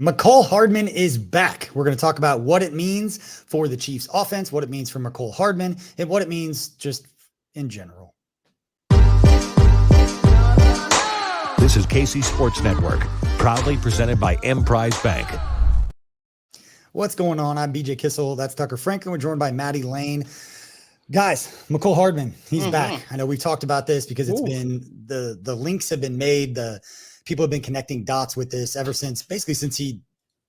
Mecole Hardman is back. We're going to talk about what it means for the Chiefs offense, what it means for Mecole Hardman, and what it means just in general. This is KC Sports Network, proudly presented by Emprise Bank. What's going on? I'm BJ Kissel. That's Tucker Franklin. We're joined by Maddie Lane. Guys, Mecole Hardman, he's back. I know we've talked about this because it's been the links have been made. The people have been connecting dots with this ever since he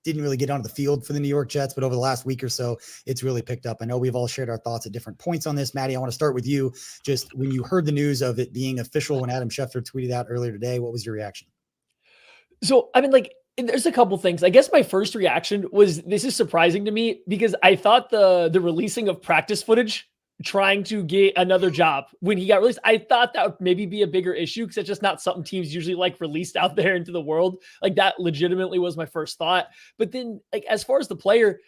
didn't really get onto the field for the New York Jets, but over the last week or so, it's really picked up. I know we've all shared our thoughts at different points on this. Maddie, I want to start with you. Just when you heard the news of it being official, when Adam Schefter tweeted out earlier today, what was your reaction? So, there's a couple things. I guess my first reaction was, this is surprising to me because I thought the releasing of practice footage trying to get another job when he got released, I thought that would maybe be a bigger issue because it's just not something teams usually like released out there into the world. Like, that legitimately was my first thought. But then, as far as the player,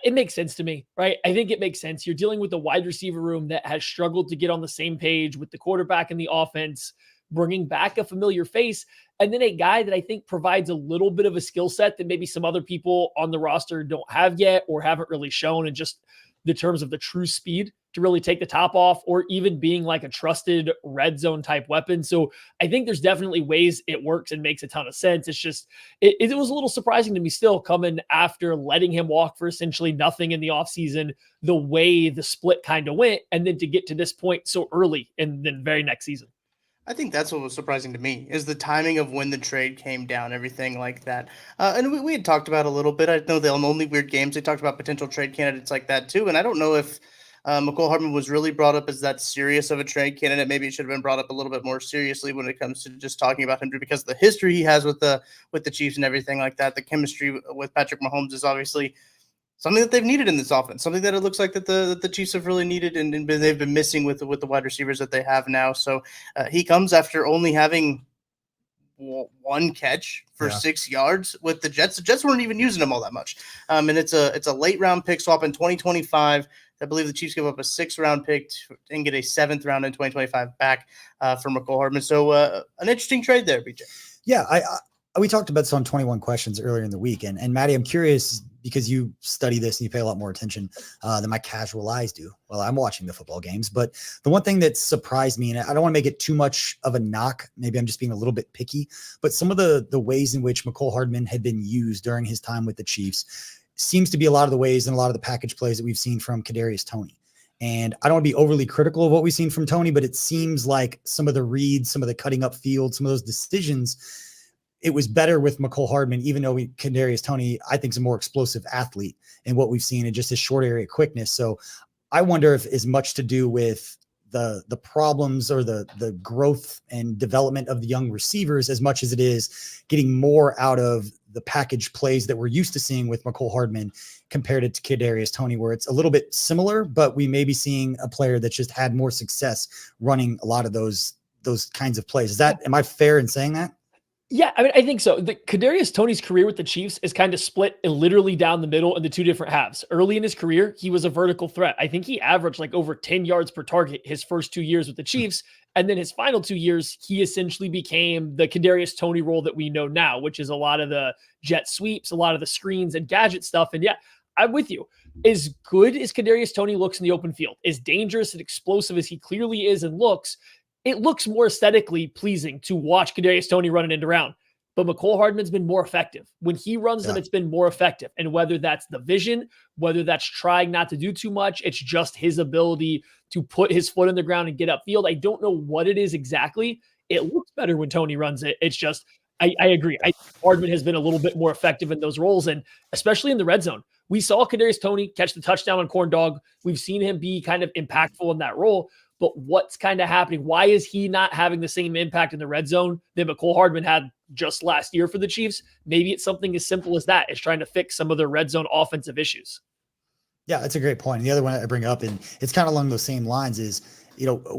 it makes sense to me, right? I think it makes sense. You're dealing with a wide receiver room that has struggled to get on the same page with the quarterback and the offense, bringing back a familiar face, and then a guy that I think provides a little bit of a skill set that maybe some other people on the roster don't have yet or haven't really shown, in just the terms of the true speed to really take the top off, or even being like a trusted red zone type weapon. So I think there's definitely ways it works and makes a ton of sense. It's just, it was a little surprising to me still, coming after letting him walk for essentially nothing in the offseason, the way the split kind of went, and then to get to this point so early in the very next season. I think that's what was surprising to me, is the timing of when the trade came down, everything like that. And we had talked about a little bit. I know the Only Weird Games, they talked about potential trade candidates like that too. And I don't know if Mecole Hardman was really brought up as that serious of a trade candidate. Maybe it should have been brought up a little bit more seriously when it comes to just talking about him, because of the history he has with the Chiefs and everything like that. The chemistry with Patrick Mahomes is obviously something that they've needed in this offense, something that it looks like that the Chiefs have really needed and they've been missing with the wide receivers that they have now. So he comes after only having one catch for 6 yards with the Jets. The Jets weren't even using him all that much. And it's a late round pick swap in 2025. I believe the Chiefs give up a 6th round pick and get a 7th round in 2025 back for Mecole Hardman. So an interesting trade there, BJ. Yeah, we talked about this on 21 Questions earlier in the week. And Maddie, I'm curious, because you study this and you pay a lot more attention than my casual eyes do. Well, I'm watching the football games, but the one thing that surprised me, and I don't want to make it too much of a knock, maybe I'm just being a little bit picky, but some of the ways in which Mecole Hardman had been used during his time with the Chiefs seems to be a lot of the ways and a lot of the package plays that we've seen from Kadarius Toney. And I don't want to be overly critical of what we've seen from Toney, but it seems like some of the reads, some of the cutting up field, some of those decisions, it was better with Mecole Hardman, even though Kadarius Toney, I think, is a more explosive athlete in what we've seen, and just his short area quickness. So I wonder if it's much to do with the problems or the growth and development of the young receivers, as much as it is getting more out of the package plays that we're used to seeing with Mecole Hardman compared to Kadarius Toney, where it's a little bit similar, but we may be seeing a player that's just had more success running a lot of those kinds of plays. Am I fair in saying that? Yeah, I think so. The Kadarius Toney's career with the Chiefs is kind of split literally down the middle into two different halves. Early in his career, he was a vertical threat. I think he averaged like over 10 yards per target his first 2 years with the Chiefs. And then his final 2 years, he essentially became the Kadarius Toney role that we know now, which is a lot of the jet sweeps, a lot of the screens and gadget stuff. And yeah, I'm with you. As good as Kadarius Toney looks in the open field, as dangerous and explosive as he clearly is and looks, it looks more aesthetically pleasing to watch Kadarius Toney running into round. But Mecole Hardman's been more effective. When he runs them, it's been more effective. And whether that's the vision, whether that's trying not to do too much, it's just his ability to put his foot in the ground and get upfield. I don't know what it is exactly. It looks better when Toney runs it. It's just, I agree. Hardman has been a little bit more effective in those roles, and especially in the red zone. We saw Kadarius Toney catch the touchdown on Corn Dog. We've seen him be kind of impactful in that role. But what's kind of happening? Why is he not having the same impact in the red zone that Mecole Hardman had just last year for the Chiefs? Maybe it's something as simple as that. It's trying to fix some of the red zone offensive issues. Yeah, that's a great point. And the other one I bring up, and it's kind of along those same lines, is,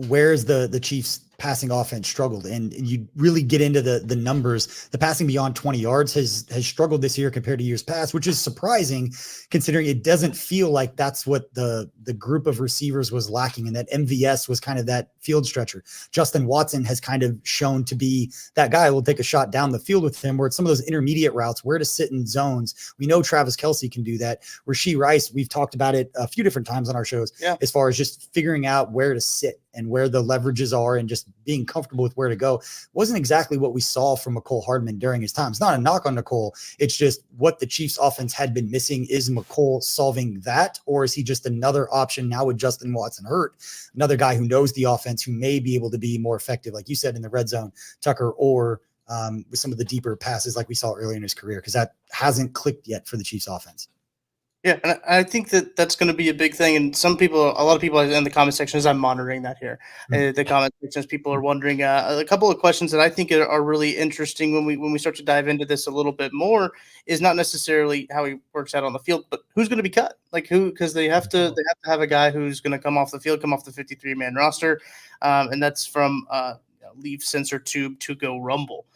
where's the Chiefs passing offense struggled, and you really get into the numbers. The passing beyond 20 yards has struggled this year compared to years past, which is surprising considering it doesn't feel like that's what the group of receivers was lacking, and that MVS was kind of that field stretcher. Justin Watson has kind of shown to be that guy who will take a shot down the field with him, where it's some of those intermediate routes, where to sit in zones. We know Travis Kelce can do that. Rashee Rice, we've talked about it a few different times on our shows, as far as just figuring out where to sit and where the leverages are and just being comfortable with where to go. Wasn't exactly what we saw from Mecole Hardman during his time. It's not a knock on Mecole. It's just what the Chiefs offense had been missing. Is Mecole solving that, or is he just another option now with Justin Watson hurt? Another guy who knows the offense, who may be able to be more effective, like you said, in the red zone, Tucker, or with some of the deeper passes like we saw earlier in his career, because that hasn't clicked yet for the Chiefs offense. Yeah, and I think that that's going to be a big thing. And a lot of people in the comment section, as I'm monitoring that here, the comment sections, people are wondering a couple of questions that I think are really interesting when we start to dive into this a little bit more. Is not necessarily how he works out on the field, but who's going to be cut? Like who? Because they have to have a guy who's going to come off the field, come off the 53-man roster, and that's from leave sensor tube to go rumble.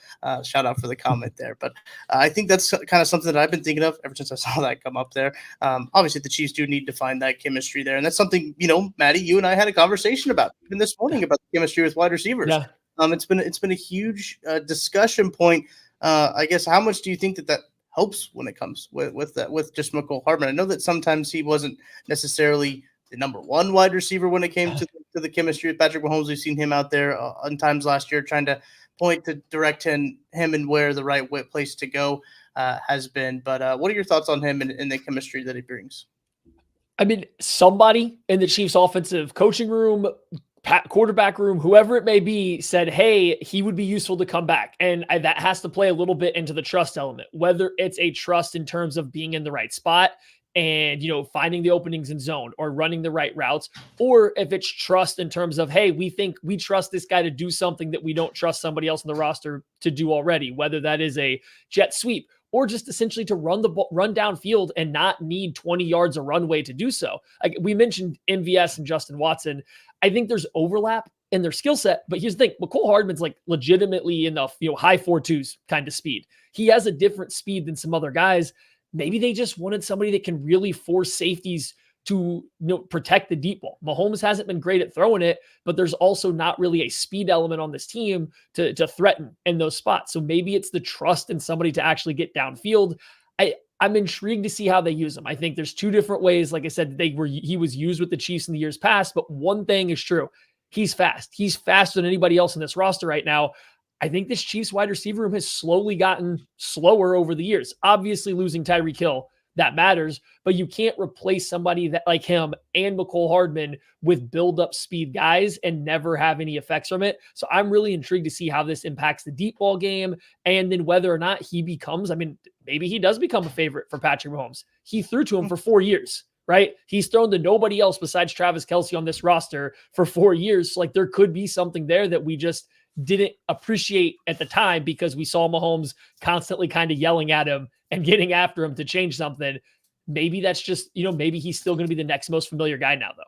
Shout out for the comment there. But I think that's kind of something that I've been thinking of ever since I saw that come up there. Obviously, the Chiefs do need to find that chemistry there. And that's something, Maddie, you and I had a conversation about even this morning about the chemistry with wide receivers. Yeah. It's been a huge discussion point. I guess, how much do you think that helps when it comes with just Mecole Hardman? I know that sometimes he wasn't necessarily the number one wide receiver when it came to the chemistry with Patrick Mahomes. We've seen him out there on times last year trying to point to direct him and where the right place to go has been. But what are your thoughts on him and the chemistry that he brings? I mean, somebody in the Chiefs offensive coaching room, quarterback room, whoever it may be, said, hey, he would be useful to come back. And that has to play a little bit into the trust element, whether it's a trust in terms of being in the right spot and, finding the openings in zone or running the right routes, or if it's trust in terms of, hey, we trust this guy to do something that we don't trust somebody else in the roster to do already, whether that is a jet sweep or just essentially to run downfield and not need 20 yards of runway to do so. Like we mentioned MVS and Justin Watson. I think there's overlap in their skill set, but here's the thing. Mecole Hardman's like legitimately in the high 4.2s kind of speed. He has a different speed than some other guys. Maybe they just wanted somebody that can really force safeties to protect the deep ball. Mahomes hasn't been great at throwing it, but there's also not really a speed element on this team to threaten in those spots. So maybe it's the trust in somebody to actually get downfield. I'm intrigued to see how they use him. I think there's two different ways. Like I said, he was used with the Chiefs in the years past, but one thing is true. He's fast. He's faster than anybody else in this roster right now. I think this Chiefs wide receiver room has slowly gotten slower over the years. Obviously, losing Tyreek Hill, that matters, but you can't replace somebody that like him and Mecole Hardman with build-up speed guys and never have any effects from it. So I'm really intrigued to see how this impacts the deep ball game, and then whether or not he becomes, maybe he does become a favorite for Patrick Mahomes. He threw to him for 4 years, right? He's thrown to nobody else besides Travis Kelce on this roster for 4 years. So like there could be something there that we just didn't appreciate at the time because we saw Mahomes constantly kind of yelling at him and getting after him to change something. Maybe that's just, maybe he's still going to be the next most familiar guy now, though.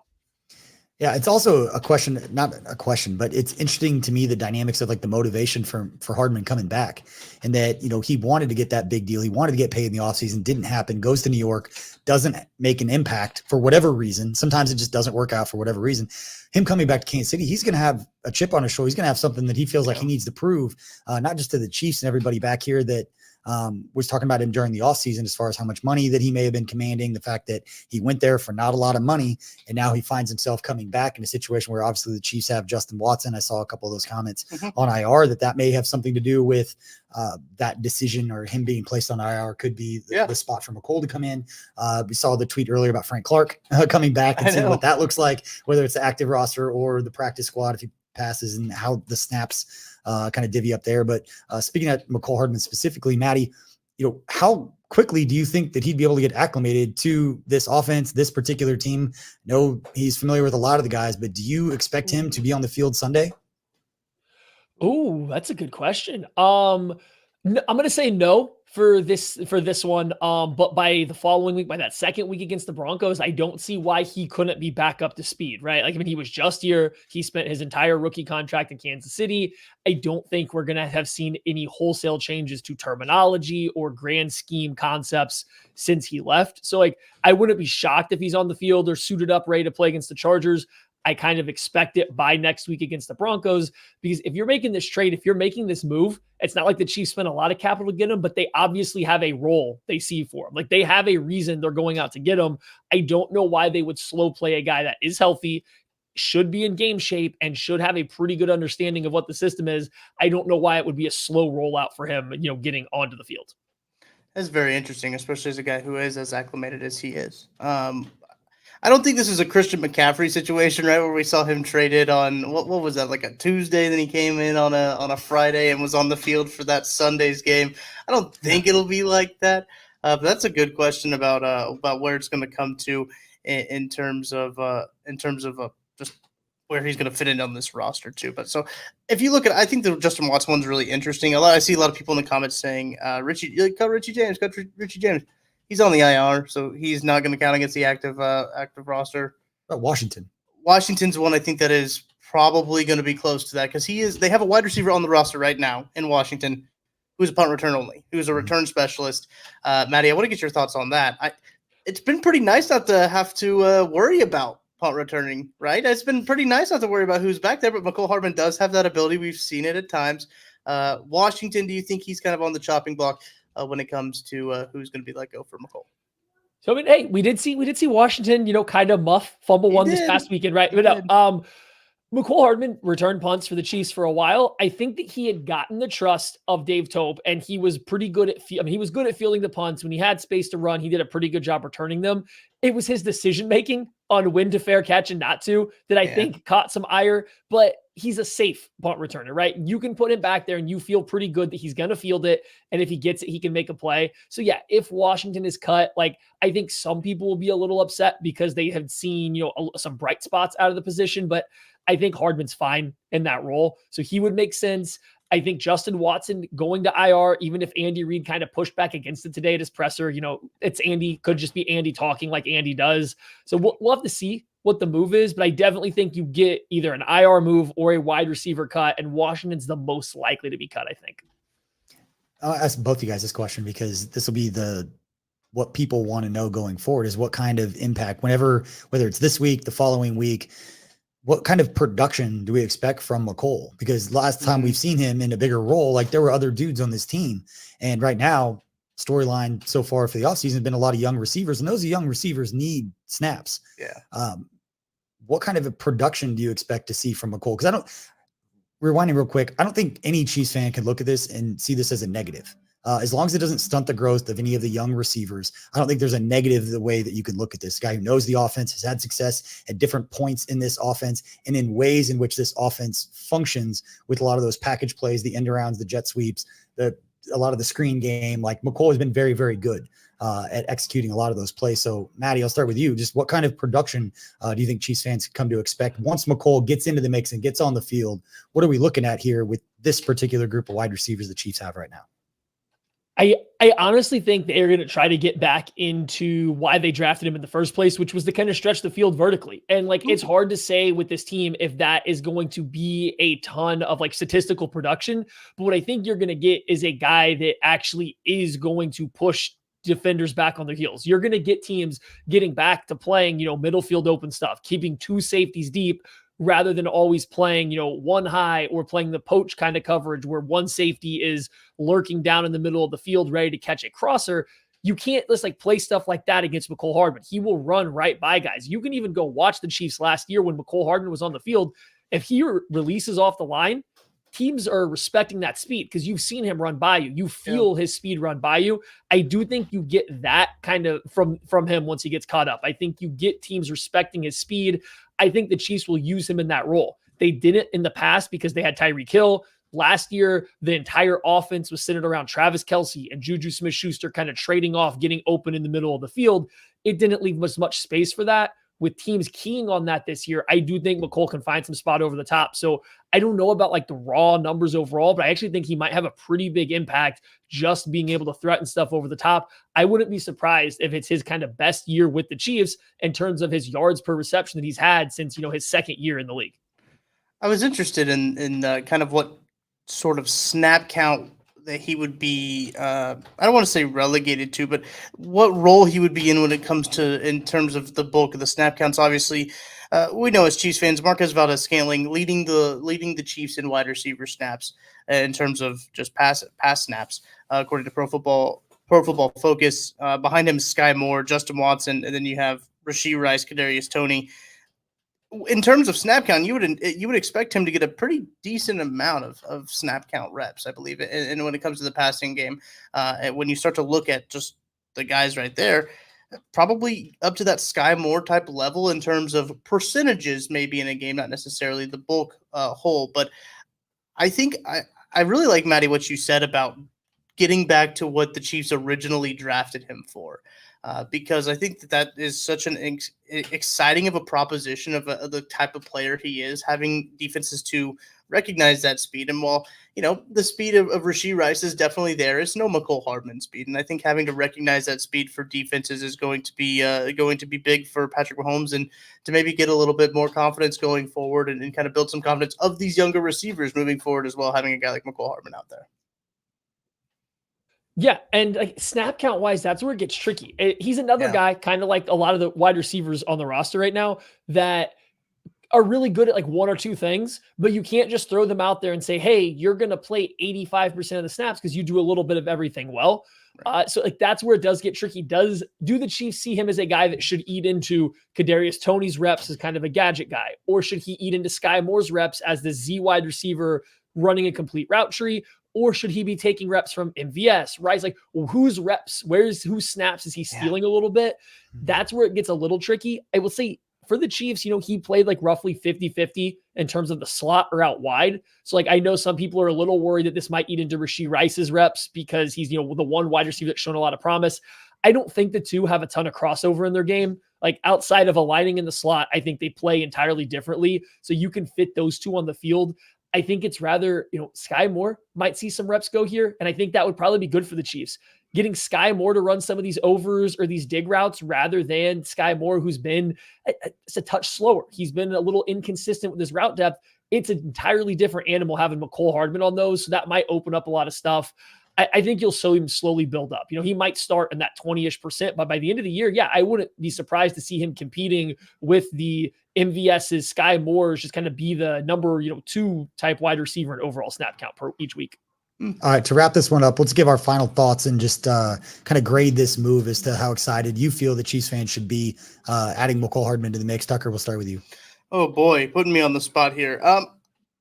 Yeah, it's also a question, not a question, but it's interesting to me, the dynamics of like the motivation for Hardman coming back, and that, he wanted to get that big deal. He wanted to get paid in the offseason, didn't happen, goes to New York, doesn't make an impact for whatever reason. Sometimes it just doesn't work out for whatever reason. Him coming back to Kansas City, he's going to have a chip on his shoulder. He's going to have something that he feels like he needs to prove, not just to the Chiefs and everybody back here that was talking about him during the offseason as far as how much money that he may have been commanding, the fact that he went there for not a lot of money, and now he finds himself coming back in a situation where obviously the Chiefs have Justin Watson. I saw a couple of those comments on IR that may have something to do with that decision, or him being placed on IR could be the spot for Mecole to come in. We saw the tweet earlier about Frank Clark coming back and seeing what that looks like, whether it's the active roster or the practice squad if he passes, and how the snaps kind of divvy up there. But speaking of Mecole Hardman specifically, Maddie, how quickly do you think that he'd be able to get acclimated to this offense, this particular team? No, he's familiar with a lot of the guys, but do you expect him to be on the field Sunday? Oh, that's a good question. I'm going to say no for this one. But by the following week, by that second week against the Broncos, I don't see why he couldn't be back up to speed, right? Like, I mean, he was just here. He spent his entire rookie contract in Kansas City. I don't think we're going to have seen any wholesale changes to terminology or grand scheme concepts since he left. So, like, I wouldn't be shocked if he's on the field or suited up, ready to play against the Chargers. I kind of expect it by next week against the Broncos, because if you're making this trade, if you're making this move, it's not like the Chiefs spent a lot of capital to get him, but they obviously have a role they see for him. Like, they have a reason they're going out to get him. I don't know why they would slow play a guy that is healthy, should be in game shape, and should have a pretty good understanding of what the system is. I don't know why it would be a slow rollout for him, getting onto the field. That's very interesting, especially as a guy who is as acclimated as he is. I don't think this is a Christian McCaffrey situation, right? Where we saw him traded on what was that, like a Tuesday? Then he came in on a Friday and was on the field for that Sunday's game. I don't think it'll be like that. But that's a good question about where it's going to come to in terms of just where he's going to fit in on this roster too. But so if you look at, I think the Justin Watson one's really interesting. I see a lot of people in the comments saying, Richie James. He's on the IR, so he's not going to count against the active roster. Washington's one, I think, that is probably going to be close to that, because they have a wide receiver on the roster right now in Washington who's a punt return only, who's a return specialist. Maddie, I want to get your thoughts on that. It's been pretty nice not to have to worry about punt returning, right? It's been pretty nice not to worry about who's back there, but Mecole Hardman does have that ability. We've seen it at times. Washington, do you think he's kind of on the chopping block when it comes to who's going to be let go for Mecole? So, I mean, hey, we did see Washington, kind of fumble one this past weekend, right? But Mecole Hardman returned punts for the Chiefs for a while. I think that he had gotten the trust of Dave Tope, and he was pretty good at he was good at fielding the punts. When he had space to run, he did a pretty good job returning them. It was his decision-making on when to fair catch and not to that I think caught some ire, but he's a safe punt returner, right? You can put him back there and you feel pretty good that he's going to field it. And if he gets it, he can make a play. So yeah, if Washington is cut, like, I think some people will be a little upset because they have seen, some bright spots out of the position, but I think Hardman's fine in that role. So he would make sense. I think Justin Watson going to IR, even if Andy Reid kind of pushed back against it today at his presser, it's Andy, could just be Andy talking like Andy does. So we'll have to see what the move is, but I definitely think you get either an IR move or a wide receiver cut, and Washington's the most likely to be cut, I think. I'll ask both of you guys this question, because this will be what people want to know going forward is what kind of impact, whether it's this week, the following week, what kind of production do we expect from Mecole? Because last time we've seen him in a bigger role, like, there were other dudes on this team. And right now, storyline so far for the offseason has been a lot of young receivers, and those young receivers need snaps. Yeah. What kind of a production do you expect to see from Mecole? Because rewinding real quick, I don't think any Chiefs fan can look at this and see this as a negative. As long as it doesn't stunt the growth of any of the young receivers, I don't think there's a negative the way that you can look at this. Guy who knows the offense, has had success at different points in this offense and in ways in which this offense functions with a lot of those package plays, the end arounds, the jet sweeps, a lot of the screen game. Like, Mecole has been very, very good at executing a lot of those plays. So, Maddie, I'll start with you. Just what kind of production do you think Chiefs fans come to expect once Mecole gets into the mix and gets on the field? What are we looking at here with this particular group of wide receivers the Chiefs have right now? I honestly think they're going to try to get back into why they drafted him in the first place, which was to kind of stretch the field vertically. And it's hard to say with this team if that is going to be a ton of statistical production. But what I think you're going to get is a guy that actually is going to push defenders back on their heels. You're going to get teams getting back to playing, middle field open stuff, keeping two safeties deep, rather than always playing, one high or playing the poach kind of coverage where one safety is lurking down in the middle of the field ready to catch a crosser. You can't just play stuff like that against Mecole Hardman. He will run right by guys. You can even go watch the Chiefs last year when Mecole Hardman was on the field. If he releases off the line, teams are respecting that speed because you've seen him run by you. You feel his speed run by you. I do think you get that kind of from him once he gets caught up. I think you get teams respecting his speed. I think the Chiefs will use him in that role. They didn't in the past because they had Tyreek Hill. Last year, the entire offense was centered around Travis Kelce and Juju Smith-Schuster kind of trading off, getting open in the middle of the field. It didn't leave much space for that. with teams keying on that this year, I do think Mecole can find some spot over the top. So I don't know about like the raw numbers overall, but I actually think he might have a pretty big impact just being able to threaten stuff over the top. I wouldn't be surprised if it's his kind of best year with the Chiefs in terms of his yards per reception that he's had since, his second year in the league. I was interested in kind of what sort of snap count that he would be. I don't want to say relegated to, but what role he would be in when it comes to in terms of the bulk of the snap counts. Obviously, we know as Chiefs fans, Marquez Valdez-Scantling leading the Chiefs in wide receiver snaps in terms of just pass snaps, according to Pro Football Focus. Behind him, Sky Moore, Justin Watson, and then you have Rashee Rice, Kadarius Toney. In terms of snap count, you would expect him to get a pretty decent amount of snap count reps, I believe. And when it comes to the passing game, when you start to look at just the guys right there, probably up to that Sky Moore type level in terms of percentages, maybe in a game, not necessarily the bulk whole. But I think I really like, Maddie, what you said about getting back to what the Chiefs originally drafted him for. Because I think that is such an exciting of a proposition of the type of player he is, having defenses to recognize that speed. And while, the speed of Rashee Rice is definitely there, it's no Mecole Hardman speed. And I think having to recognize that speed for defenses is going to be big for Patrick Mahomes, and to maybe get a little bit more confidence going forward and kind of build some confidence of these younger receivers moving forward as well, having a guy like Mecole Hardman out there. Yeah, and like snap count wise, that's where it gets tricky. He's another guy, kind of like a lot of the wide receivers on the roster right now, that are really good at like one or two things, but you can't just throw them out there and say, hey, you're going to play 85% of the snaps because you do a little bit of everything well. So like that's where it does get tricky. Do the Chiefs see him as a guy that should eat into Kadarius Toney's reps as kind of a gadget guy, or should he eat into Sky Moore's reps as the Z wide receiver running a complete route tree? Or should he be taking reps from MVS, Rice? Like, well, whose reps, whose snaps is he stealing a little bit? That's where it gets a little tricky. I will say for the Chiefs, he played like roughly 50-50 in terms of the slot or out wide. So like, I know some people are a little worried that this might eat into Rashee Rice's reps because he's, the one wide receiver that's shown a lot of promise. I don't think the two have a ton of crossover in their game. Like outside of aligning in the slot, I think they play entirely differently. So you can fit those two on the field. I think it's rather, Sky Moore might see some reps go here. And I think that would probably be good for the Chiefs. Getting Sky Moore to run some of these overs or these dig routes rather than Sky Moore, who's been it's a touch slower. He's been a little inconsistent with his route depth. It's an entirely different animal having Mecole Hardman on those. So that might open up a lot of stuff. I think you'll see him slowly build up. He might start in that 20-ish%, but by the end of the year, I wouldn't be surprised to see him competing with the MVS's, Sky Moore's, just kind of be the number 2 type wide receiver in overall snap count per each week. All right, to wrap this one up, let's give our final thoughts and just kind of grade this move as to how excited you feel the Chiefs fans should be adding Mecole Hardman to the mix. Tucker, we'll start with you. Oh boy, putting me on the spot here.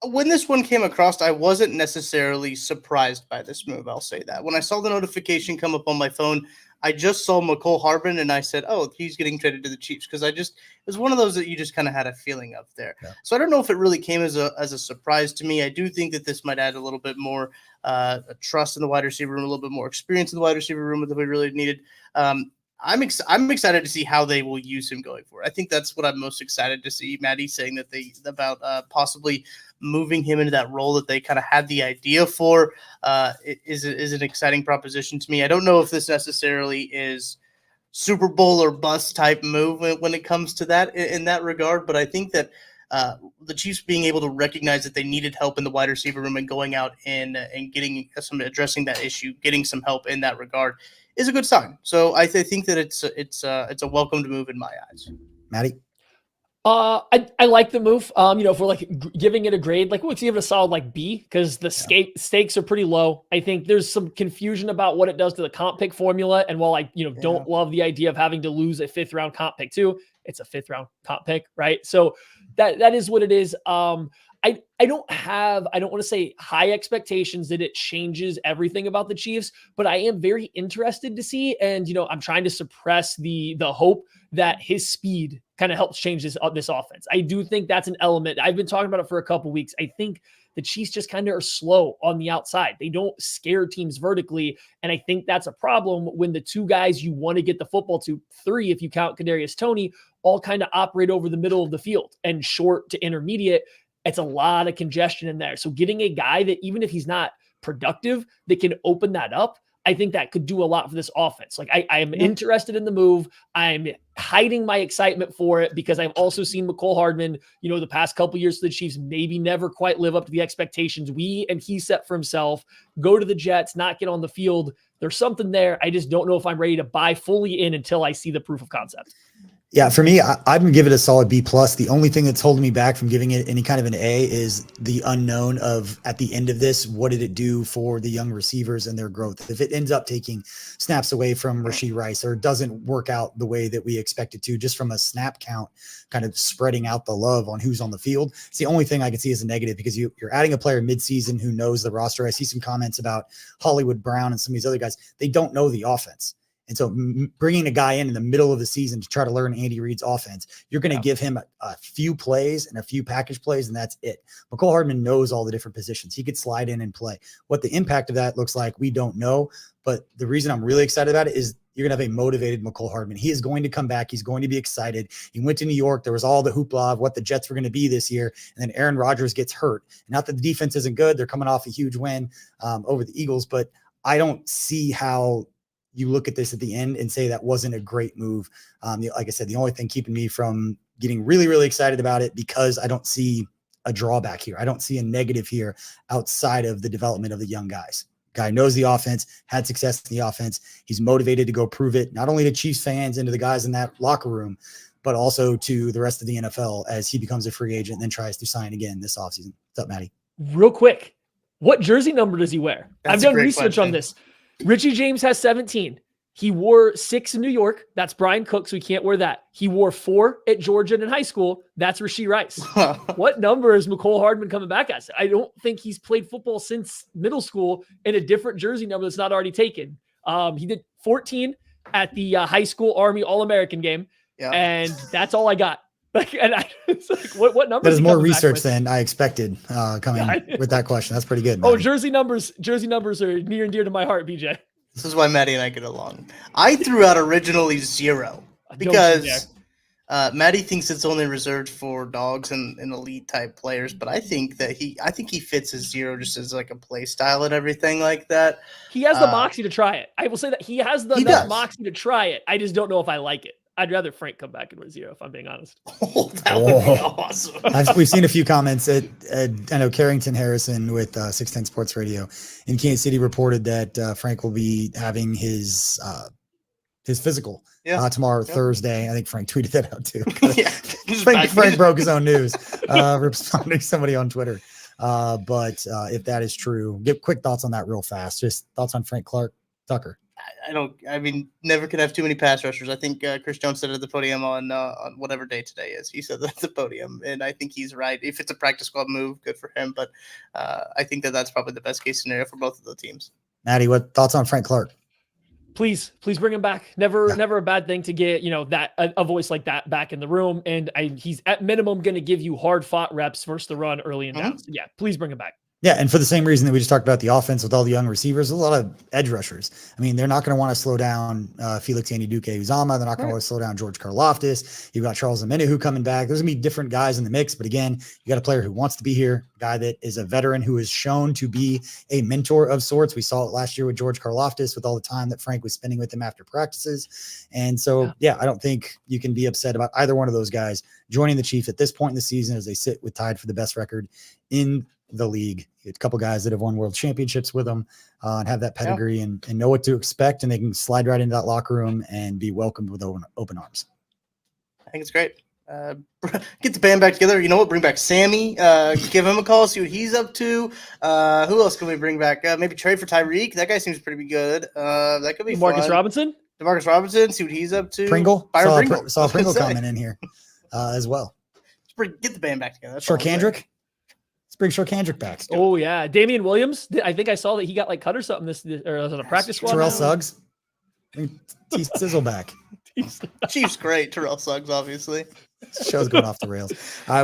When this one came across, I wasn't necessarily surprised by this move. I'll say that. When I saw the notification come up on my phone, I just saw Mecole Hardman and I said, oh, he's getting traded to the Chiefs, because it was one of those that you just kind of had a feeling of there. Yeah. So I don't know if it really came as a surprise to me. I do think that this might add a little bit more trust in the wide receiver room, a little bit more experience in the wide receiver room that we really needed. I'm excited to see how they will use him going forward. I think that's what I'm most excited to see. Maddie saying that about possibly moving him into that role that they kind of had the idea for is an exciting proposition to me. I don't know if this necessarily is Super Bowl or bust type move when it comes to that in that regard, but I think that the Chiefs being able to recognize that they needed help in the wide receiver room and going out and getting addressing that issue, getting some help in that regard is a good sign. So I think that it's a welcomed move in my eyes. Maddie? I like the move. If we're like giving it a grade, like we'll give it a solid B, because the stakes are pretty low. I think there's some confusion about what it does to the comp pick formula. And while I, don't love the idea of having to lose a 5th round comp pick too, it's a 5th round comp pick, right? So that is what it is. I don't want to say high expectations that it changes everything about the Chiefs, but I am very interested to see. And, I'm trying to suppress the hope that his speed kind of helps change this offense. I do think that's an element. I've been talking about it for a couple weeks. I think the Chiefs just kind of are slow on the outside. They don't scare teams vertically. And I think that's a problem when the 2 guys you want to get the football to, 3, if you count Kadarius Toney, all kind of operate over the middle of the field and short to intermediate. It's a lot of congestion in there. So getting a guy that, even if he's not productive, that can open that up, I think that could do a lot for this offense. Like I am interested in the move. I'm hiding my excitement for it because I've also seen Mecole Hardman, the past couple years for the Chiefs, maybe never quite live up to the expectations he set for himself, go to the Jets, not get on the field. There's something there. I just don't know if I'm ready to buy fully in until I see the proof of concept. Yeah, for me, I'm gonna give it a solid B+. The only thing that's holding me back from giving it any kind of an A is the unknown of, at the end of this, what did it do for the young receivers and their growth? If it ends up taking snaps away from Rashee Rice, or doesn't work out the way that we expect it to, just from a snap count, kind of spreading out the love on who's on the field, it's the only thing I can see as a negative, because you're adding a player midseason who knows the roster. I see some comments about Hollywood Brown and some of these other guys. They don't know the offense. And so bringing a guy in the middle of the season to try to learn Andy Reid's offense, you're going to give him a few plays and a few package plays, and that's it. Mecole Hardman knows all the different positions. He could slide in and play. What the impact of that looks like, we don't know. But the reason I'm really excited about it is you're going to have a motivated Mecole Hardman. He is going to come back. He's going to be excited. He went to New York. There was all the hoopla of what the Jets were going to be this year. And then Aaron Rodgers gets hurt. Not that the defense isn't good. They're coming off a huge win over the Eagles, but I don't see how you look at this at the end and say that wasn't a great move. Like I said, the only thing keeping me from getting really, really excited about it, because I don't see a drawback here. I don't see a negative here outside of the development of the young guys. Guy knows the offense, had success in the offense. He's motivated to go prove it, not only to Chiefs fans and to the guys in that locker room, but also to the rest of the NFL as he becomes a free agent and then tries to sign again this offseason. What's up, Maddie? Real quick, what jersey number does he wear? That's I've done research on this. Richie James has 17. He wore 6 in New York. That's Brian Cook, so he can't wear that. He wore 4 at Georgia and in high school. That's Rashee Rice. What number is Mecole Hardman coming back at? I don't think he's played football since middle school in a different jersey number that's not already taken. He did 14 at the high school Army All-American game, and that's all I got. It's like, what number? That is more research than I expected coming with that question. That's pretty good, man. Oh, jersey numbers are near and dear to my heart, BJ. This is why Maddie and I get along. I threw out originally 0 because Maddie thinks it's only reserved for dogs and elite type players, but I think he fits as 0 just as like a play style and everything like that. He has the moxie to try it. I will say that he has the moxie to try it. I just don't know if I like it. I'd rather Frank come back and wear 0 if I'm being honest. Oh, that would be awesome. We've seen a few comments at I know Carrington Harrison with 610 Sports Radio in Kansas City reported that Frank will be having his physical tomorrow, Thursday. I think Frank tweeted that out too. Frank broke his own news, responding to somebody on Twitter. But if that is true, get quick thoughts on that real fast. Just thoughts on Frank Tucker. Never could have too many pass rushers. I think Chris Jones said it at the podium on whatever day today is. He said that at the podium, and I think he's right. If it's a practice squad move, good for him. But I think that's probably the best case scenario for both of the teams. Maddie, what thoughts on Frank Clark? Please bring him back. Never a bad thing to get, that a voice like that back in the room. And he's at minimum going to give you hard fought reps versus the run early and down. So yeah, please bring him back. Yeah, and for the same reason that we just talked about the offense with all the young receivers, there's a lot of edge rushers. I mean, they're not going to want to slow down Felix Anudike-Uzomah. They're not going to want to slow down George Karlaftis. You've got Charles Omenihu coming back. There's going to be different guys in the mix. But again, you got a player who wants to be here, a guy that is a veteran who is shown to be a mentor of sorts. We saw it last year with George Karlaftis with all the time that Frank was spending with him after practices. And so, I don't think you can be upset about either one of those guys joining the Chiefs at this point in the season as they sit with tied for the best record in the league. A couple guys that have won world championships with them and have that pedigree and know what to expect, and they can slide right into that locker room and be welcomed with open arms. I think it's great. Get the band back together. You know what? Bring back Sammy. Give him a call. See what he's up to. Who else can we bring back? Maybe trade for Tyreek. That guy seems pretty good. That could be Demarcus Robinson. Demarcus Robinson. See what he's up to. Pringle. Saw Pringle coming in here as well. Get the band back together. Shorkandrick. Let's bring Shorkandrick back. Oh yeah, Damian Williams. I think I saw that he got cut or something or was it a practice squad? Terrell Suggs. Sizzle back. Chief's great. Terrell Suggs, obviously. Show's going off the rails.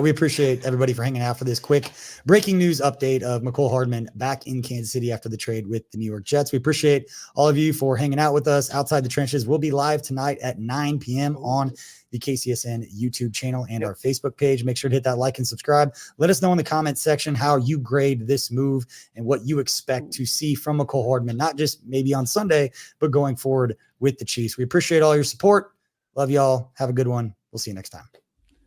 We appreciate everybody for hanging out for this quick breaking news update of Mecole Hardman back in Kansas City after the trade with the New York Jets. We appreciate all of you for hanging out with us. Outside the Trenches will be live tonight at 9 p.m. on the KCSN YouTube channel and our Facebook page. Make sure to hit that like and subscribe. Let us know in the comments section how you grade this move and what you expect to see from Mecole Hardman, not just maybe on Sunday, but going forward with the Chiefs. We appreciate all your support. Love y'all. Have a good one. We'll see you next time.